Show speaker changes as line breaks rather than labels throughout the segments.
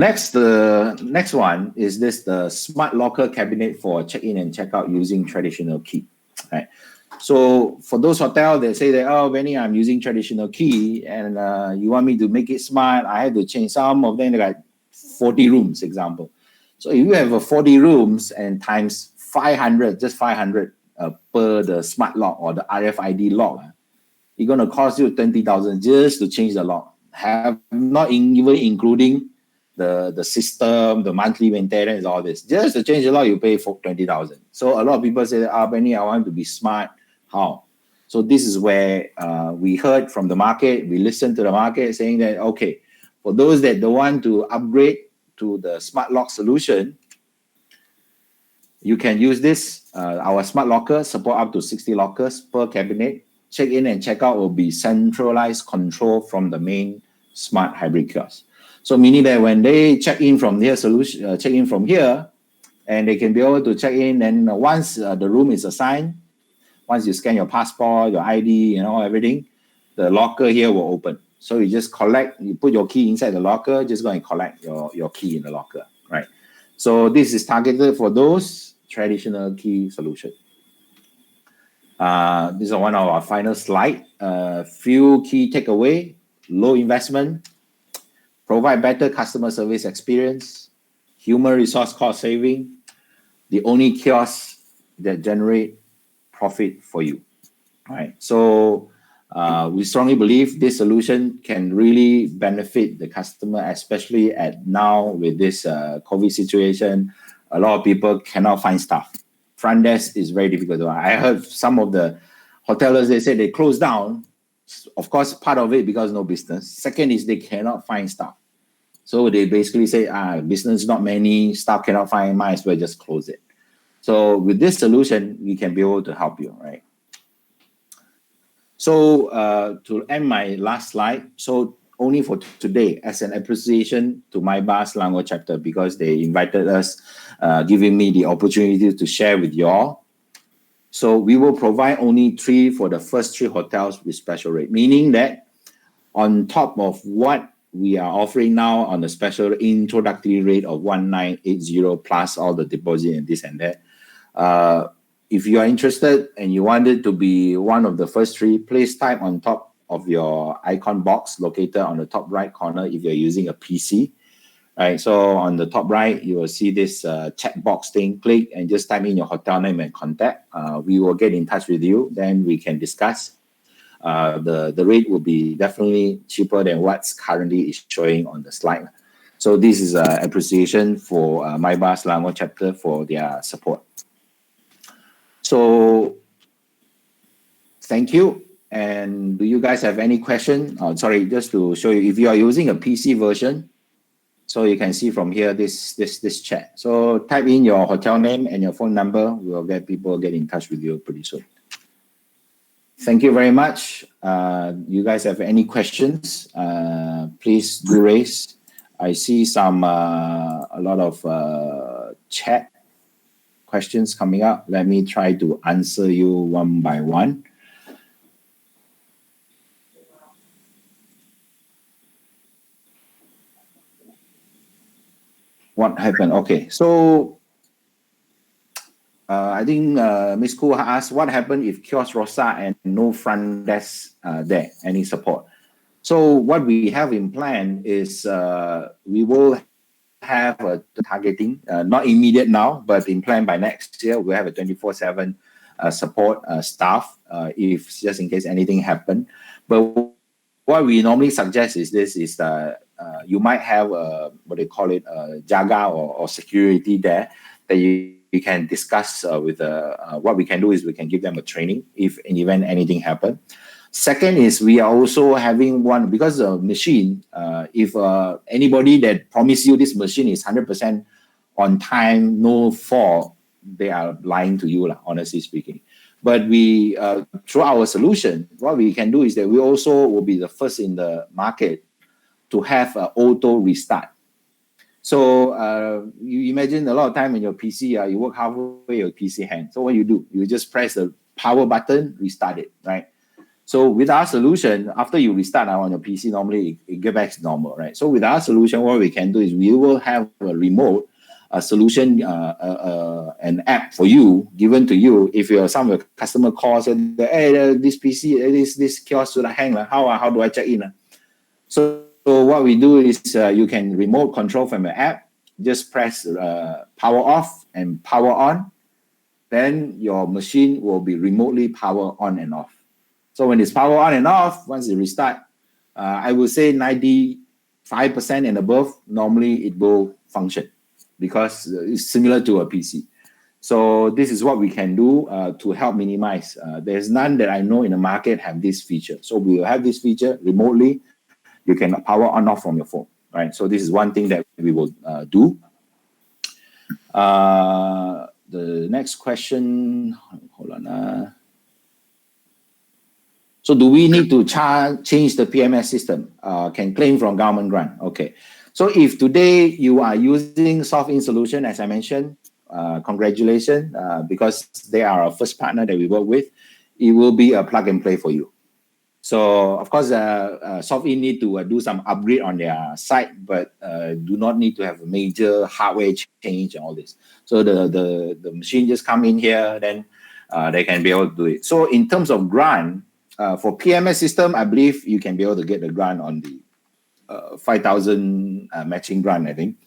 Next one is the smart locker cabinet for check-in and check-out using traditional key. Right. So for those hotels that say that, oh, Benny, I'm using traditional key and you want me to make it smart, I have to change some of them, like 40 rooms, example. So if you have 40 rooms and times 500, just 500 per the smart lock or the RFID lock, it's going to cost you 20,000 just to change the lock. Have not even including the system, the monthly maintenance, all this. Just to change the lock, you pay for 20,000. So a lot of people say, Benny, I want to be smart. How? So this is where we heard from the market, we listened to the market saying that, okay, for those that don't want to upgrade to the smart lock solution, you can use this. Our smart locker support up to 60 lockers per cabinet. Check-in and check-out will be centralized control from the main smart hybrid kiosk. So meaning that when they check in from their solution, check in from here, and they can be able to check in, and once the room is assigned, once you scan your passport, your ID, everything, the locker here will open. So you just collect, you put your key inside the locker, just go and collect your key in the locker, right? So this is targeted for those traditional key solutions. This is one of our final slide. Few key takeaway: low investment, provide better customer service experience, human resource cost saving, the only kiosk that generate profit for you. All right. So we strongly believe this solution can really benefit the customer, especially at now with this COVID situation. A lot of people cannot find staff. Front desk is very difficult. I heard some of the hoteliers, they say they closed down. Of course, part of it because no business. Second is they cannot find staff. So they basically say, business not many, staff cannot find, might as well just close it. So with this solution, we can be able to help you, right? So to end my last slide, so only for today, as an appreciation to MyBar Selangor chapter, because they invited us, giving me the opportunity to share with you all. So we will provide only 3 for the first 3 hotels with special rate, meaning that on top of what we are offering now on the special introductory rate of 1980 plus all the deposit and this and that. If you are interested and you want it to be one of the first 3, please type on top of your icon box located on the top right corner if you're using a PC. Right, so on the top right, you will see this chat box thing. Click and just type in your hotel name and contact. We will get in touch with you. Then we can discuss. The rate will be definitely cheaper than what's currently is showing on the slide. So this is an appreciation for MyBar Selangor chapter for their support. So thank you. And do you guys have any question? Oh, sorry, just to show you, if you are using a PC version, so you can see from here this chat. So type in your hotel name and your phone number. We'll get people get in touch with you pretty soon. Thank you very much. You guys have any questions? Please do raise. I see a lot of chat questions coming up. Let me try to answer you one by one. What happened? Okay, so I think Ms. Koo asked, what happened if kiosk Rosa and no front desk there? Any support? So what we have in plan is we will have a targeting, not immediate now, but in plan by next year, we'll have a 24/7 support staff if just in case anything happen. But what we normally suggest is this is you might have what they call it, jaga or security there that you can discuss with what we can do is we can give them a training if in event anything happen. Second is we are also having one, because the machine, if anybody that promised you this machine is 100% on time, no fault, they are lying to you, honestly speaking. But we, through our solution, what we can do is that we also will be the first in the market to have an auto restart. So you imagine a lot of time in your PC, you work halfway, your PC hangs. So what you do, you just press the power button, restart it, right? So with our solution, after you restart on your PC, normally it gets back to normal, right? So with our solution, what we can do is we will have a remote solution, an app for you, given to you. If some of your customer calls and hey, this PC, this kiosk should I hang? How do I check in? So what we do is you can remote control from your app. Just press power off and power on. Then your machine will be remotely power on and off. So when it's power on and off, once it restart, I would say 95% and above, normally it will function because it's similar to a PC. So this is what we can do to help minimize. There's none that I know in the market have this feature. So we will have this feature remotely. You can power on off from your phone, right? So this is one thing that we will do. The next question, hold on. So do we need to change the PMS system? Can claim from government grant. Okay. So if today you are using SoftIn solution, as I mentioned, congratulations, because they are our first partner that we work with, it will be a plug and play for you. So of course, SoftIn need to do some upgrade on their site, but do not need to have a major hardware change and all this. So the machine just come in here, then they can be able to do it. So in terms of grant, for PMS system, I believe you can be able to get the grant on the 5,000 matching grant, I think.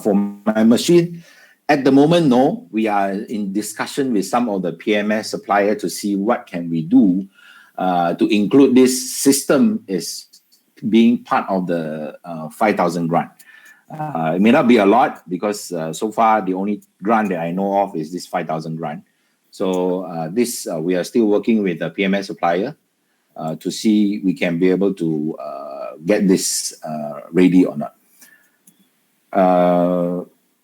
For my machine, at the moment, no. We are in discussion with some of the PMS supplier to see what can we do to include this system is being part of the 5,000 grant. It may not be a lot because so far the only grant that I know of is this 5,000 grant. So we are still working with the PMS supplier to see we can be able to get this ready or not.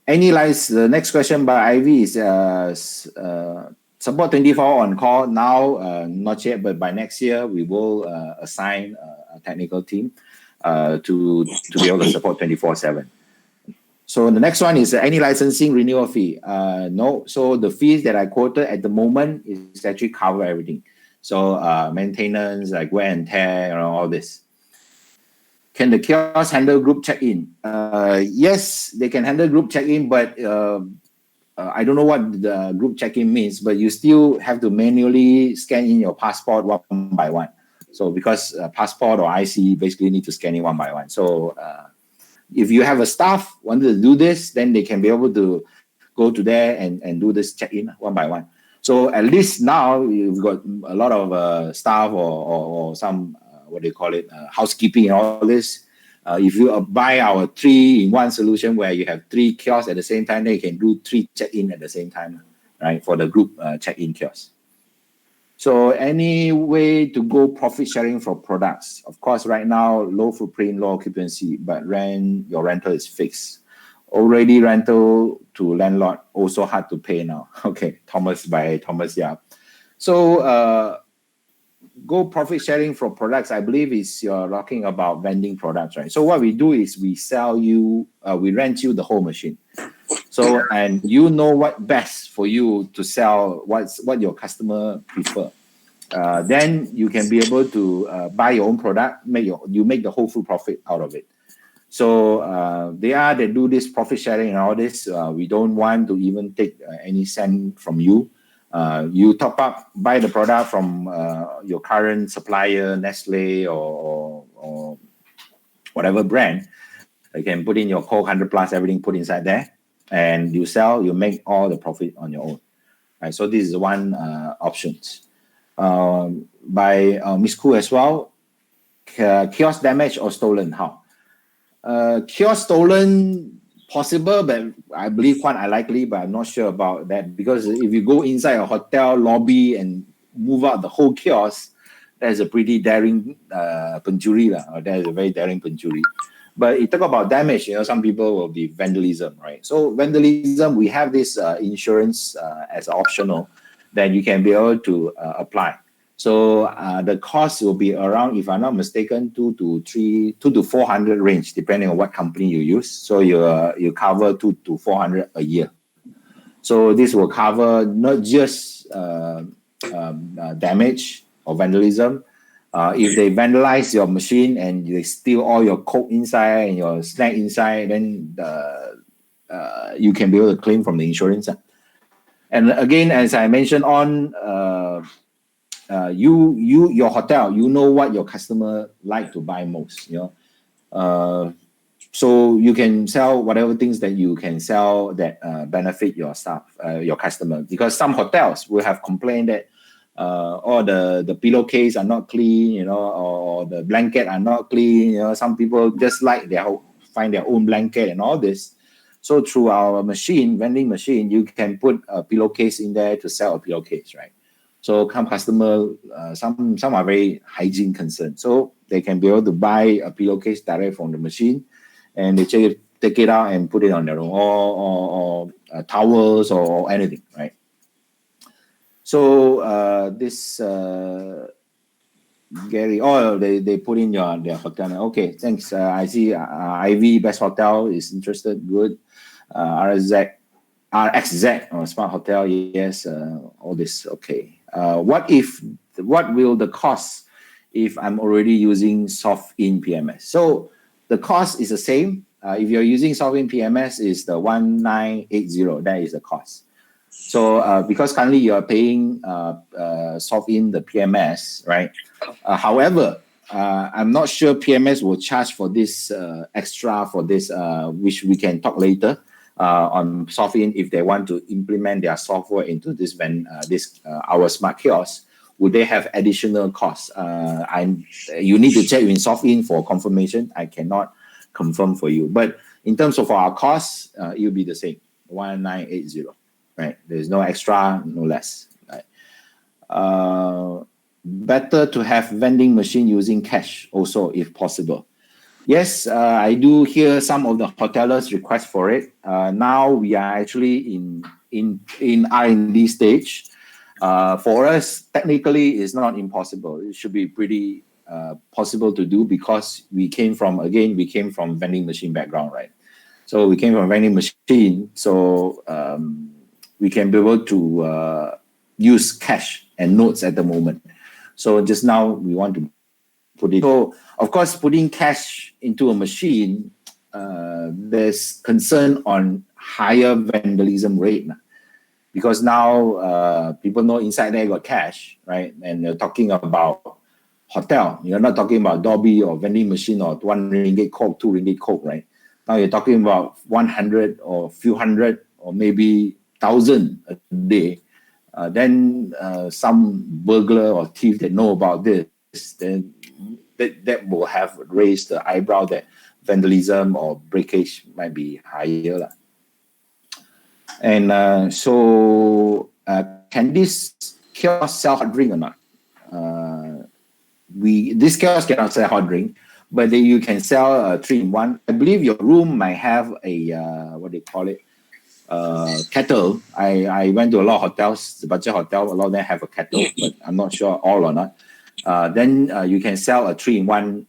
The next question by Ivy is support 24 on call now, not yet, but by next year we will assign a technical team to be able to support 24/7. So the next one is any licensing renewal fee. No. So the fees that I quoted at the moment is actually cover everything. So maintenance, like wear and tear, all this. Can the kiosk handle group check-in? Yes, they can handle group check-in, but I don't know what the group check-in means, but you still have to manually scan in your passport one by one. So because passport or IC basically need to scan in one by one. So if you have a staff wanted to do this, then they can be able to go to there and do this check-in one by one. So at least now you've got a lot of staff or some, what do you call it, housekeeping and all this. If you buy our 3-in-1 solution where you have 3 kiosks at the same time, then you can do 3 check-in at the same time, right, for the group check-in kiosks. So any way to go profit sharing for products? Of course, right now, low footprint, low occupancy, but your rental is fixed. Already rental to landlord, also hard to pay now. Okay, Thomas Yap. So go profit sharing for products, I believe you're talking about vending products, right? So what we do is we rent you the whole machine. So, and you know what best for you to sell, what your customer prefer. Then you can be able to buy your own product, you make the whole full profit out of it. So they do this profit sharing and all this. We don't want to even take any cent from you. You top up, buy the product from your current supplier, Nestle or whatever brand. You can put in your Coke 100 plus, everything put inside there, and you sell, you make all the profit on your own. Right, so this is one option. By Miss Khoo as well, kiosk damaged or stolen, how? Kiosk stolen, possible, but I believe quite unlikely, but I'm not sure about that, because if you go inside a hotel lobby and move out the whole kiosk, that's a pretty daring pencuri, or that is a very daring pencuri. But you talk about damage, some people will be vandalism, right? So vandalism, we have this insurance as optional that you can be able to apply. So the cost will be around, if I'm not mistaken, 200 to 400 range, depending on what company you use. So you cover 200 to 400 a year. So this will cover not just damage, or vandalism. If they vandalize your machine and they steal all your Coke inside and your snack inside, then you can be able to claim from the insurance. And again, as I mentioned your hotel, you know what your customer like to buy most, so you can sell whatever things that you can sell that benefit your staff, your customer. Because some hotels will have complained that the pillowcase are not clean, or the blanket are not clean. Some people just like find their own blanket and all this. So through our vending machine, you can put a pillowcase in there to sell a pillowcase, right? So some customer, some are very hygiene concerned, so they can be able to buy a pillowcase direct from the machine, and they take it out and put it on their own, or towels or anything, right? So this Gary, they put in their hotel. Okay, thanks. I see Ivy Best Hotel is interested. Good. RXZ or Smart Hotel. Yes. All this. Okay. What will the cost if I'm already using Soft-in PMS? So the cost is the same. If you're using Soft-in PMS, is the 1980. That is the cost. So because currently you're paying Soft-in the PMS, right? However, I'm not sure PMS will charge for this extra for this, which we can talk later on Soft-in. If they want to implement their software into this our smart kiosk, would they have additional costs? You need to check in Soft-in for confirmation. I cannot confirm for you, but in terms of our costs, it will be the same, 1980. Right? There's no extra, no less. Right? Better to have vending machine using cash also, if possible. Yes, I do hear some of the hotelers request for it. Now we are actually in R&D stage. For us, technically, it's not impossible. It should be pretty possible to do, because we came from vending machine background, right? So we came from vending machine, so we can be able to use cash and notes at the moment. So just now we want to put it. So of course, putting cash into a machine, there's concern on higher vandalism rate, because now people know inside there got cash, right? And you're talking about hotel. You're not talking about Dobby or vending machine or 1 ringgit Coke, 2 ringgit Coke, right? Now you're talking about 100 or few hundred or maybe 1,000 a day. Then some burglar or thief that know about this, then that will have raised the eyebrow that vandalism or breakage might be higher. And so can this kiosk sell hot drink or not? This kiosk cannot sell hot drink, but you can sell a 3-in-1. I believe your room might have a what they call it, kettle. I went to a lot of hotels, the budget hotel, a lot of them have a kettle, but I'm not sure all or not. Then you can sell a 3-in-1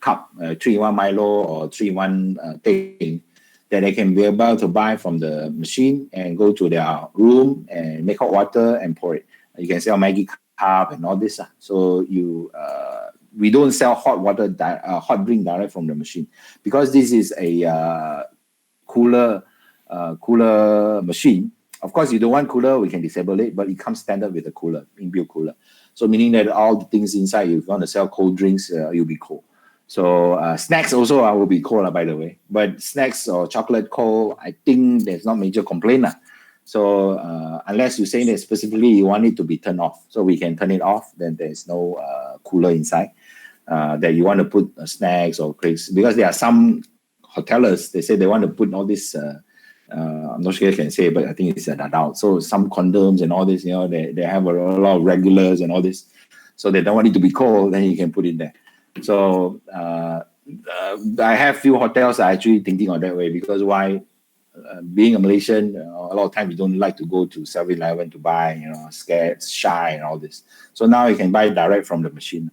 cup, 3-in-1 Milo or 3-in-1 thing that they can be able to buy from the machine and go to their room and make hot water and pour it. You can sell Maggie cup and all this. So we don't sell hot drink direct from the machine, because this is a cooler machine. Of course, you don't want cooler, we can disable it, but it comes standard with a cooler, inbuilt cooler. So meaning that all the things inside, if you want to sell cold drinks, you'll be cold. So snacks also will be cold, by the way. But snacks or chocolate cold, I think there's not major complaint. So unless you say that specifically you want it to be turned off, so we can turn it off, then there's no cooler inside that you want to put snacks or cakes. Because there are some hotelers, they say they want to put all this, I'm not sure I can say, but I think it's an adult. So some condoms and all this, they have a lot of regulars and all this. So they don't want it to be cold, then you can put it there. So I have few hotels are actually thinking of that way, because why? Being a Malaysian, a lot of times you don't like to go to 7-Eleven to buy, scared, shy and all this. So now you can buy direct from the machine.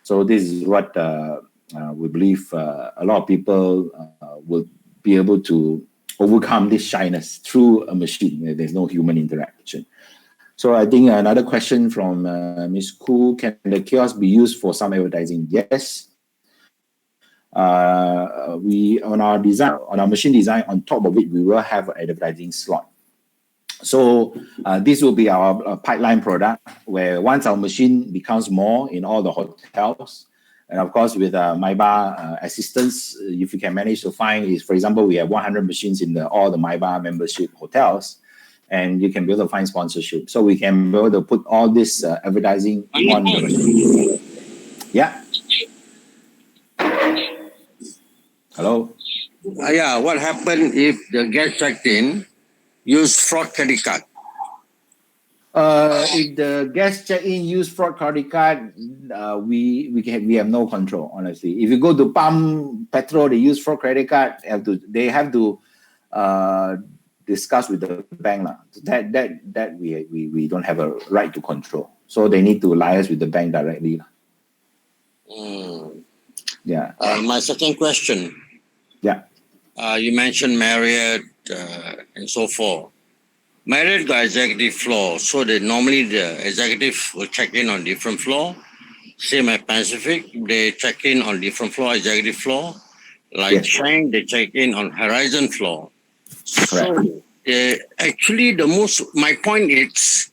So this is what we believe a lot of people will be able to overcome this shyness through a machine where there's no human interaction. So I think another question from Ms. Koo, can the kiosk be used for some advertising? Yes. We on our machine design, on top of it, we will have an advertising slot. So this will be our pipeline product, where once our machine becomes more in all the hotels, and of course with MyBar assistance, if you can manage to find is, for example, we have 100 machines in all the MyBar membership hotels, and you can be able to find sponsorship. So we can be able to put all this advertising on the machine. Yeah. Hello?
Yeah, what happened if the guest checked in use fraud credit card?
If the guest check in use fraud credit card, we have no control, honestly. If you go to pump petrol, they use fraud credit card. They have to discuss with the bank lah. That we don't have a right to control. So they need to liaise with the bank directly. Yeah.
My second question.
Yeah.
You mentioned Marriott and so forth. Marriott got executive floor, so that normally the executive will check in on different floor. Same at Pacific, they check in on different floor, executive floor. Like Chang, they check in on Horizon floor.
Correct.
So actually, my point is,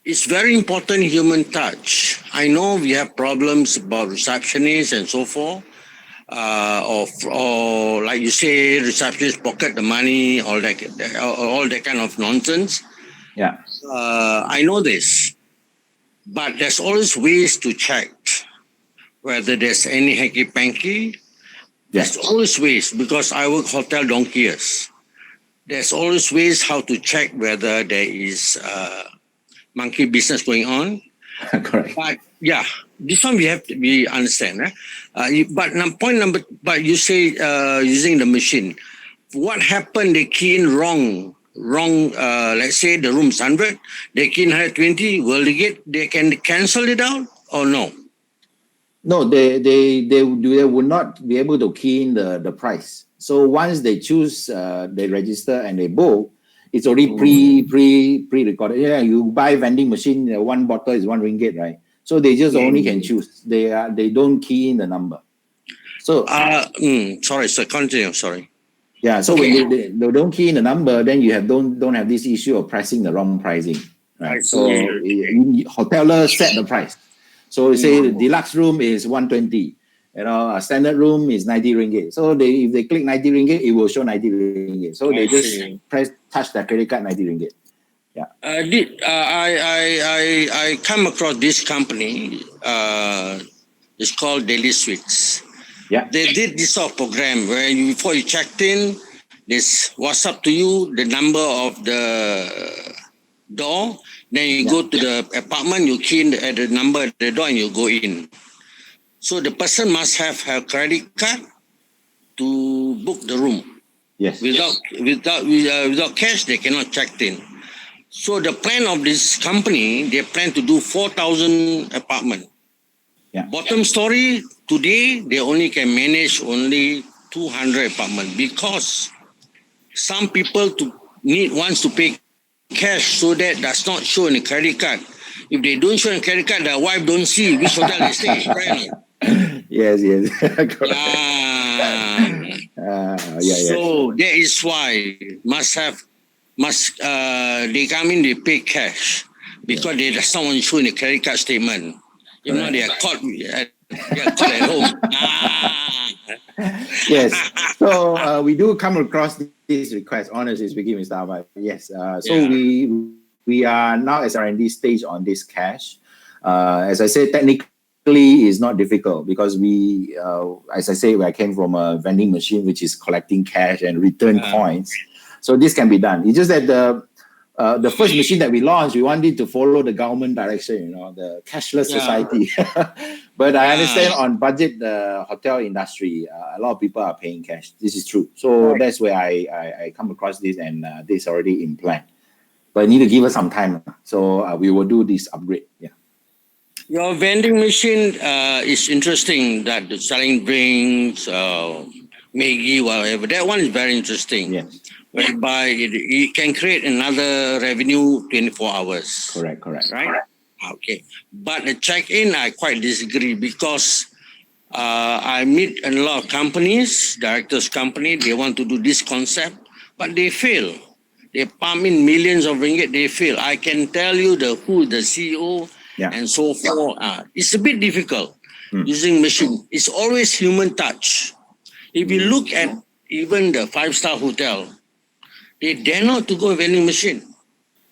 it's very important human touch. I know we have problems about receptionists and so forth. Or like you say, receptionists pocket the money, all that kind of nonsense.
Yeah.
I know this, but there's always ways to check whether there's any hanky-panky. There's always ways, because I work hotel donkey years. There's always ways how to check whether there is monkey business going on.
Correct.
But yeah, this one we understand. But you say using the machine, what happened? They key in wrong. Let's say the room's 100, they key in 120. Will they can cancel it out or no?
No, they would not be able to key in the price. So once they choose, they register and they book, it's already pre-recorded. Yeah, you buy vending machine, one bottle is 1 ringgit, right? So they just only can choose. They don't key in the number. So
sorry, sir, continue. Sorry.
Yeah, so when they don't key in the number, then you don't have this issue of pricing the wrong pricing, right? So hoteler set the price. So you say the deluxe room is 120. A standard room is 90 ringgit. So if they click 90 ringgit, it will show 90 ringgit. So they just touch their credit card 90 ringgit. Yeah.
I come across this company. It's called Daily Suites.
Yeah.
They did this sort of program where before you checked in, this WhatsApp to you the number of the door. Then you go to the apartment, you key in the number at the door, and you go in. So the person must have her credit card to book the room.
Yes.
Without cash, they cannot check in. So the plan of this company, they plan to do 4,000 apartment.
Yeah.
Bottom story, today they only can manage only 200 apartment because some people wants to pay cash, so that does not show in the credit card. If they don't show in the credit card, their wife don't see which hotel they stay. Right?
Yes.
So that is why they come in, they pay cash because they does not want to show in the credit card statement. If not, they are caught at home.
Yes. So we do come across this request, honestly speaking, Mr. Ahmad. Yes. So we are now at R&D stage on this cash. As I said, technically is not difficult because we, as I say, I came from a vending machine which is collecting cash and return coins. So this can be done. It's just that the first machine that we launched, we wanted to follow the government direction, the cashless society. But I understand on budget, the hotel industry, a lot of people are paying cash. This is true. So that's where I come across this, and this is already in plan. But need to give us some time. So we will do this upgrade. Yeah.
Your vending machine is interesting, that selling drinks, Maggie, whatever. That one is very interesting.
Yes.
Whereby it can create another revenue 24 hours.
Correct.
Right? Okay. But the check-in, I quite disagree because I meet a lot of companies, directors company, they want to do this concept, but they fail. They pump in millions of ringgit, they fail. I can tell you the CEO and so forth. It's a bit difficult using machine. It's always human touch. If you look at even the 5-star hotel, they dare not to go vending machine.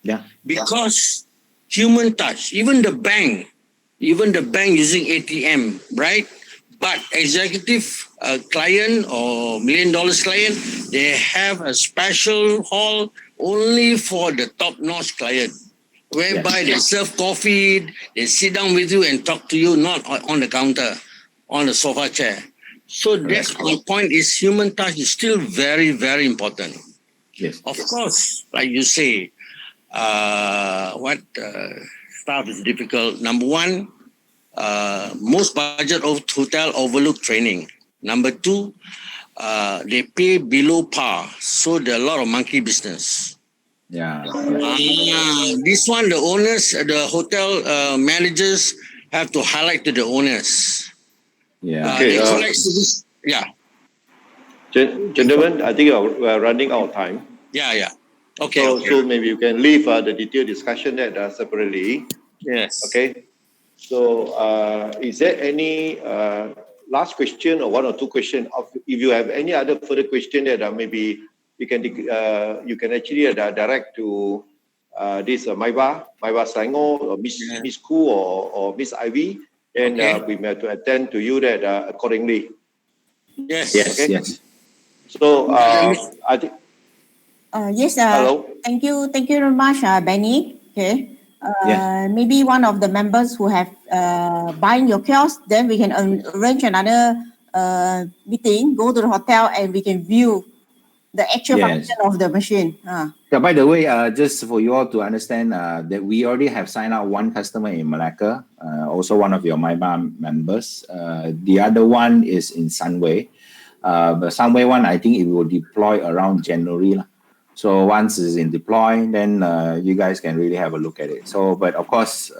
Yeah.
Because human touch, even the bank using ATM, right? But executive client or $1 million client, they have a special hall only for the top-notch client, whereby they serve coffee, they sit down with you and talk to you, not on the counter, on the sofa chair. So that's my point is human touch is still very, very important.
Yes.
Of course, like you say, staff is difficult. Number one, most budget of hotel overlook training. Number two, they pay below par, so there are a lot of monkey business.
Yeah.
This one, the owners, the hotel managers have to highlight to the owners.
Yeah.
They collect service. Yeah.
Gentlemen, I think we are running out of time.
Yeah. Okay.
So maybe you can leave the detailed discussion that separately.
Yes.
Okay. So is there any last question or one or two questions? If you have any other further question that maybe you can actually direct to this Maiba Selangor or Miss Khoo or Miss Ivy, and we may have to attend to you that accordingly.
Yes.
Okay?
Yes.
So I think.
Yes.
Hello.
Thank you very much, Benny. Okay. Maybe one of the members who have buying your kiosk, then we can arrange another meeting. Go to the hotel and we can view the actual function of the machine.
Yeah, by the way, just for you all to understand that we already have signed out one customer in Malacca, also one of your MyBar members. The other one is in Sunway. The Sunway one, I think it will deploy around January. So once it's in deploy, then you guys can really have a look at it. So, but of course,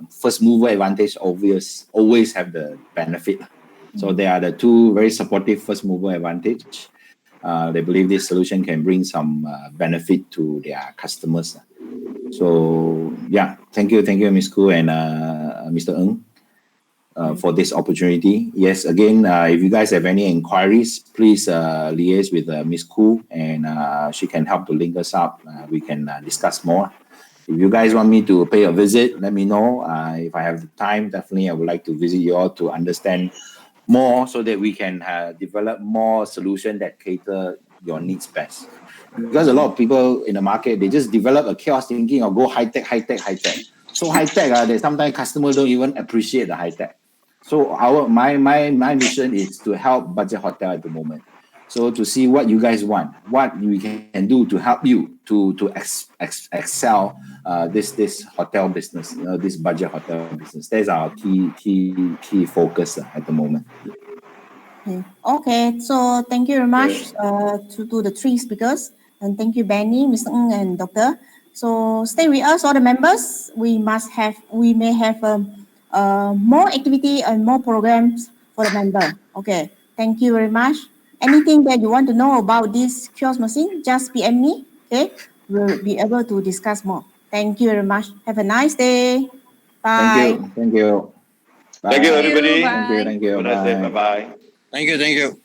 first mover advantage always have the benefit. So they are the two very supportive first mover advantage. They believe this solution can bring some benefit to their customers. So yeah, thank you, Ms. Khoo and Mr. Ng for this opportunity. Yes, again, if you guys have any inquiries, please liaise with Ms. Khoo and she can help to link us up. We can discuss more. If you guys want me to pay a visit, let me know. If I have the time, definitely I would like to visit you all to understand more so that we can develop more solution that cater your needs best. Because a lot of people in the market, they just develop a kiosk thinking of go high-tech. So high-tech that sometimes customers don't even appreciate the high-tech. So my mission is to help budget hotel at the moment. So to see what you guys want, what we can do to help you to excel this hotel business, this budget hotel business. That's our key focus at the moment.
Okay, so thank you very much to the three speakers, and thank you, Benny, Mr. Ng, and Doctor. So stay with us, all the members. We may have more activity and more programs for the member. Okay, thank you very much. Anything that you want to know about this kiosk machine, just PM me. Okay, we'll be able to discuss more. Thank you very much. Have a nice day. Bye.
Thank you. Bye.
Thank you, everybody.
Thank you.
Have a nice day. Bye-bye.
Thank you.